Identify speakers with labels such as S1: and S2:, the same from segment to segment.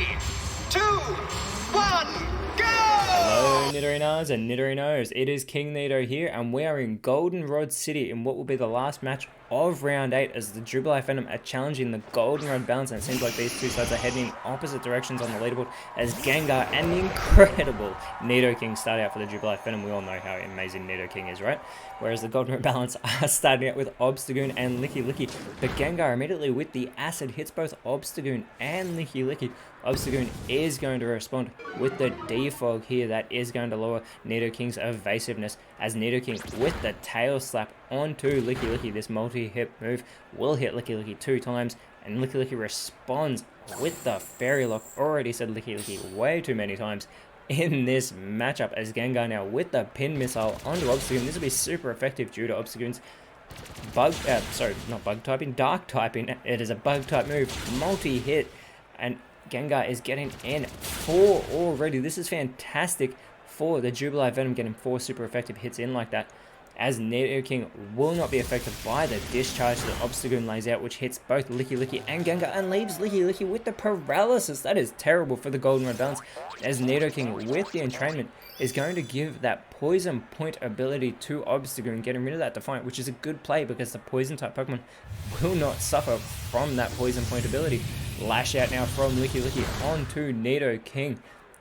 S1: 2, 1, go!
S2: Hello Nidorinas and Nidorinos, it is KingNido here and we are in Goldenrod City in what will be the last match of round 8 as the Jubilee Phantom are challenging the Goldenrod Balance, and it seems like these two sides are heading in opposite directions on the leaderboard as Gengar and the incredible Nidoking start out for the Jubilee Phantom. We all know how amazing Nidoking is, right? Whereas the Goldenrod Balance are starting out with Obstagoon and Licky, but Gengar immediately with the Acid hits both Obstagoon and Licky. Obstagoon is going to respond with the Defog here. That is going to lower Nidoking's evasiveness as Nidoking with the Tail Slap onto Licky. This multi-hit move will hit Licky 2 times, and Licky responds with the Fairy Lock. Already said Licky way too many times in this matchup as Gengar now with the Pin Missile onto Obstagoon. This will be super effective due to Obstagoon's dark typing. It is a bug type move, multi-hit, and Gengar is getting in 4 already. This is fantastic for the Jubilee Venom, getting 4 super effective hits in like that, as Nidoking will not be affected by the discharge that Obstagoon lays out, which hits both Licky and Gengar and leaves Licky with the paralysis. That is terrible for the Goldenrod Balance, as Nidoking with the entrainment is going to give that poison point ability to Obstagoon, getting rid of that Defiant, which is a good play because the poison type Pokemon will not suffer from that poison point ability. Lash out now from Licky onto Nidoking.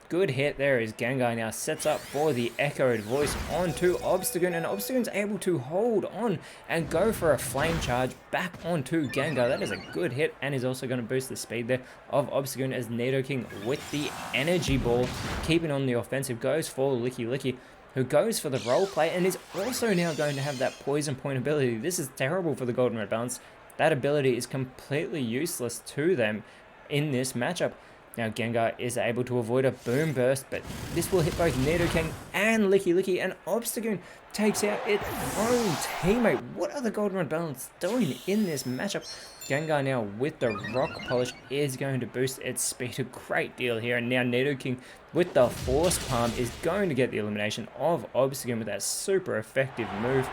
S2: Good hit there as Gengar now sets up for the Echoed Voice onto Obstagoon, and Obstagoon's able to hold on and go for a Flame Charge back onto Gengar. That is a good hit and is also going to boost the speed there of Obstagoon as Nidoking with the Energy Ball, keeping on the offensive, goes for Licky, who goes for the role play and is also now going to have that Poison Point ability. This is terrible for the Goldenrod Balance. That ability is completely useless to them in this matchup. Now Gengar is able to avoid a Boom Burst, but this will hit both Nidoking and Licky, and Obstagoon takes out its own teammate. What are the Goldenrod Balance doing in this matchup? Gengar now with the Rock Polish is going to boost its speed a great deal here, and now Nidoking with the Force Palm is going to get the elimination of Obstagoon with that super effective move,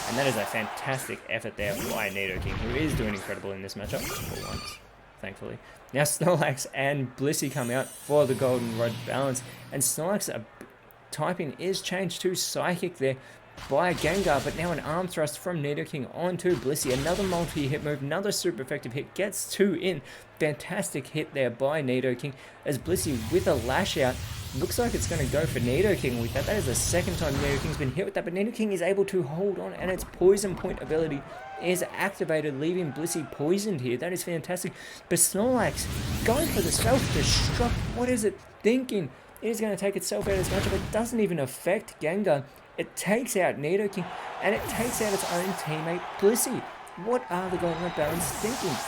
S2: and that is a fantastic effort there by Nidoking, who is doing incredible in this matchup for once, thankfully. Now Snorlax and Blissey come out for the Goldenrod Balance, and Snorlax typing is changed to Psychic there by Gengar, but now an arm thrust from Nidoking onto Blissey. Another multi-hit move, another super effective hit, gets 2 in. Fantastic hit there by Nidoking as Blissey with a lash out. Looks like it's going to go for Nidoking with that. That is the second time Nidoking's been hit with that, but Nidoking is able to hold on, and its Poison Point ability is activated, leaving Blissey poisoned here. That is fantastic. But Snorlax going for the self-destruct. What is it thinking? It is going to take itself out of this matchup. It doesn't even affect Gengar. It takes out Nidoking, and it takes out its own teammate Blissey. What are the Goldenrod Balance thinking?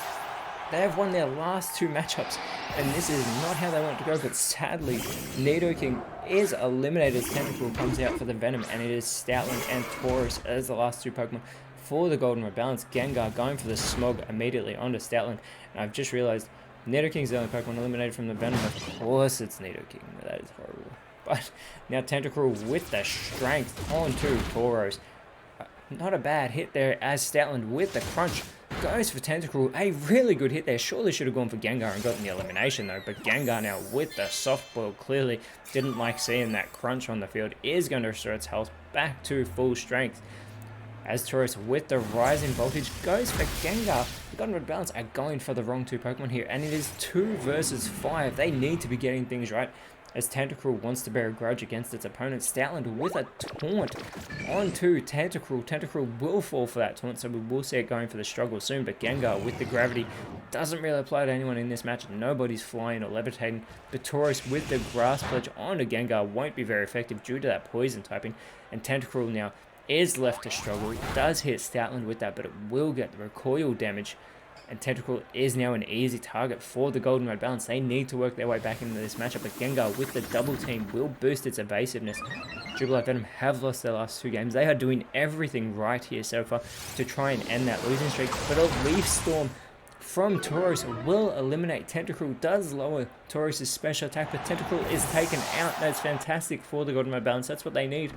S2: They have won their last 2 matchups, and this is not how they want to go, but sadly, Nidoking is eliminated as Tentacle comes out for the Venom, and it is Stoutland and Taurus as the last 2 Pokemon for the Goldenrod Balance. Gengar going for the Smog immediately onto Stoutland, and I've just realized Nidoking's the only Pokemon eliminated from the Venom. Of course it's Nidoking, that is horrible. But now Tentacruel with the strength onto Tauros. Not a bad hit there as Stoutland with the crunch goes for Tentacruel. A really good hit there. Surely should have gone for Gengar and gotten the elimination though. But Gengar now with the soft boil, clearly didn't like seeing that crunch on the field, is going to restore its health back to full strength. As Taurus with the rising voltage goes for Gengar. The Goldenrod Balance are going for the wrong 2 Pokemon here, and it is 2 versus 5. They need to be getting things right as Tentacruel wants to bear a grudge against its opponent. Stoutland with a taunt onto Tentacruel. Tentacruel will fall for that taunt, so we will see it going for the struggle soon, but Gengar with the gravity doesn't really apply to anyone in this match. Nobody's flying or levitating, but Tauros with the Grass Pledge onto Gengar won't be very effective due to that poison typing, and Tentacruel now is left to struggle. It does hit Stoutland with that, but it will get the recoil damage, and Tentacruel is now an easy target for the Goldenrod Balance. They need to work their way back into this matchup, but Gengar with the double team will boost its evasiveness. Jubilee Venom have lost their last 2 games. They are doing everything right here so far to try and end that losing streak, but a Leaf Storm from Tauros will eliminate Tentacruel. Does lower Taurus' special attack, but Tentacruel is taken out. That's fantastic for the Goldenrod Balance. That's what they need.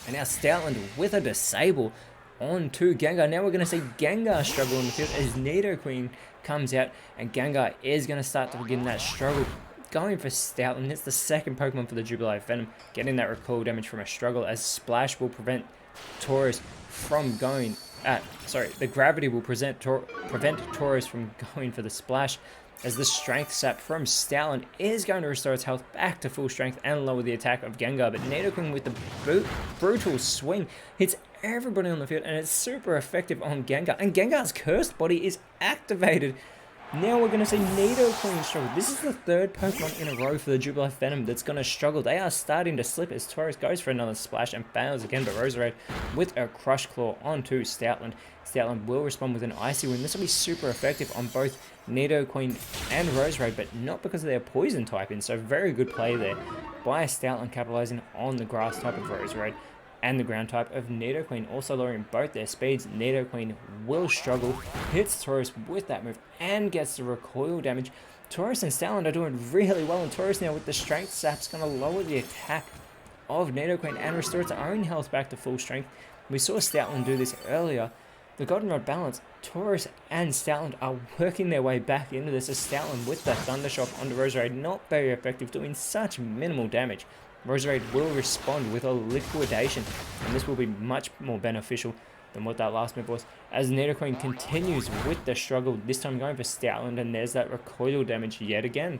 S2: And now Stoutland with a Disable onto Gengar. Now we're going to see Gengar struggle in the field as Nidoqueen comes out, and Gengar is going to start to begin that struggle. Going for Stoutland, it's the second Pokemon for the Jubilee Venom, getting that recoil damage from a struggle, as Splash will prevent Tauros from going the gravity will prevent Tauros from going for the Splash, as the Strength Sap from Stoutland is going to restore its health back to full strength and lower the attack of Gengar. But Nidoqueen with the brutal swing hits everybody on the field, and it's super effective on Gengar. And Gengar's Cursed Body is activated. Now we're going to see Nidoqueen struggle. This is the third Pokemon in a row for the Jubilee Venom that's going to struggle. They are starting to slip as Tauros goes for another Splash and fails again, but Roserade with a Crush Claw onto Stoutland. Stoutland will respond with an Icy Wind. This will be super effective on both Nidoqueen and Roserade, but not because of their Poison typing. So very good play there by Stoutland, capitalizing on the Grass type of Roserade and the ground type of Nidoqueen, also lowering both their speeds. Nidoqueen will struggle, hits Tauros with that move and gets the recoil damage. Tauros and Stoutland are doing really well, and Tauros now with the Strength Sap's going to lower the attack of Nidoqueen and restore its own health back to full strength. We saw Stoutland do this earlier. The Goldenrod balance, Tauros and Stoutland are working their way back into this, as Stoutland with the Thunder Shock onto Roserade, not very effective, doing such minimal damage. Roserade will respond with a Liquidation, and this will be much more beneficial than what that last move was, as Nidoqueen continues with the struggle, this time going for Stoutland, and there's that recoil damage yet again.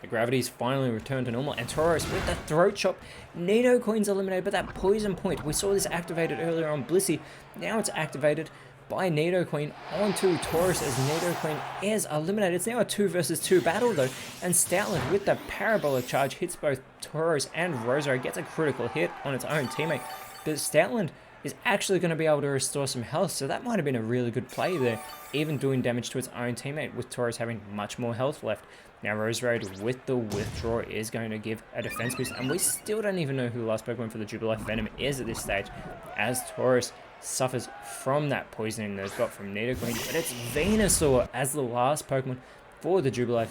S2: The gravity's finally returned to normal, and Tauros with the Throat Chop. Nidoqueen's eliminated, but that Poison Point, we saw this activated earlier on Blissey, now it's activated by Nidoqueen onto Tauros, as Nidoqueen is eliminated. It's now a 2 versus 2 battle though, and Stoutland with the Parabolic Charge hits both Tauros and Roserade, gets a critical hit on its own teammate, but Stoutland is actually going to be able to restore some health, so that might have been a really good play there, even doing damage to its own teammate, with Tauros having much more health left. Now Roserade with the Withdraw is going to give a defense boost, and we still don't even know who the last Pokemon for the Jubilee Venom is at this stage, as Tauros suffers from that poisoning that it's got from Nidoqueen, but it's Venusaur as the last Pokemon for the Jubilee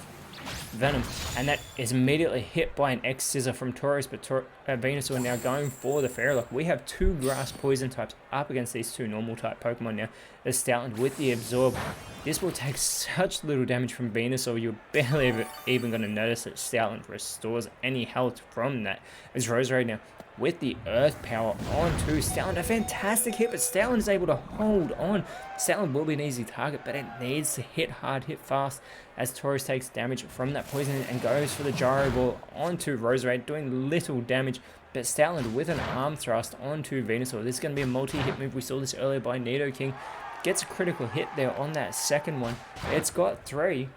S2: Venom, and that is immediately hit by an X-Scissor from Tauros, but Venusaur now going for the Fairy Lock. We have two Grass Poison types up against these two Normal type Pokemon now. There's Stoutland with the Absorb. This will take such little damage from Venusaur, you're barely even going to notice that Stoutland restores any health from that. As Roserade now with the Earth Power onto Stoutland. A fantastic hit, but Stoutland is able to hold on. Stoutland will be an easy target, but it needs to hit hard, hit fast, as Tauros takes damage from that poison and goes for the Gyro Ball onto Roserade, doing little damage. But Stoutland with an Arm Thrust onto Venusaur. This is going to be a multi-hit move. We saw this earlier by Nidoking. Gets a critical hit there on that second one. It's got 3.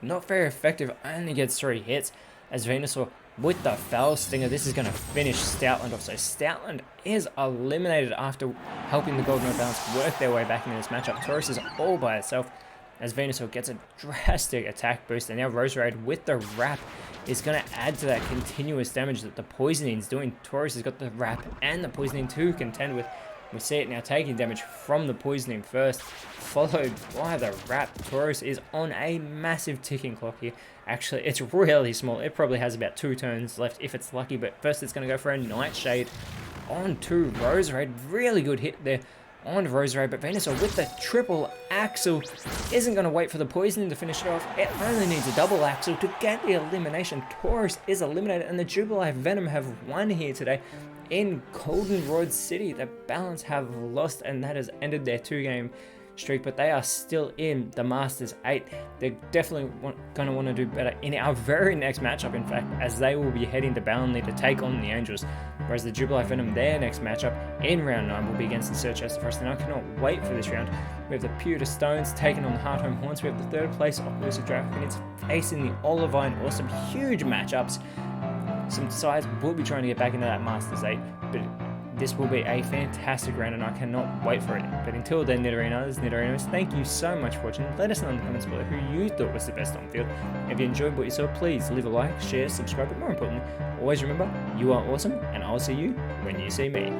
S2: Not very effective, only gets 3 hits, as Venusaur with the Foul Stinger. This is going to finish Stoutland off. So Stoutland is eliminated after helping the Goldenrod balance work their way back into this matchup. Tauros is all by itself, as Venusaur gets a drastic attack boost, and now Roserade with the Wrap is going to add to that continuous damage that the Poisoning is doing. Tauros has got the Wrap and the Poisoning to contend with. We see it now taking damage from the Poisoning first, followed by the Wrap. Tauros is on a massive ticking clock here. Actually, it's really small. It probably has about 2 turns left if it's lucky, but first it's going to go for a Nightshade onto Roserade. Really good hit there on Roserade, but Venusaur with the triple axle isn't going to wait for the poisoning to finish it off. It only needs a double axle to get the elimination. Tauros is eliminated, and the Jubilee Venom have won here today in Goldenrod City. The Balance have lost, and that has ended their 2-game streak, but they are still in the Masters 8. They're definitely going to want to do better in our very next matchup, in fact, as they will be heading to Ballonly to take on the Angels, whereas the Jubilee Venom, their next matchup in round 9 will be against the Searchester Forest, and I cannot wait for this round. We have the Pewter Stones taking on the Hearthome Haunts. We have the 3rd place Lucid Dragon, and it's facing the Olivine, or some huge matchups. Some sides will be trying to get back into that Masters 8, but this will be a fantastic round, and I cannot wait for it. But until then, Nidorinos, thank you so much for watching. Let us know in the comments below who you thought was the best on field. If you enjoyed what you saw, please leave a like, share, subscribe, but more importantly, always remember, you are awesome, and I'll see you when you see me.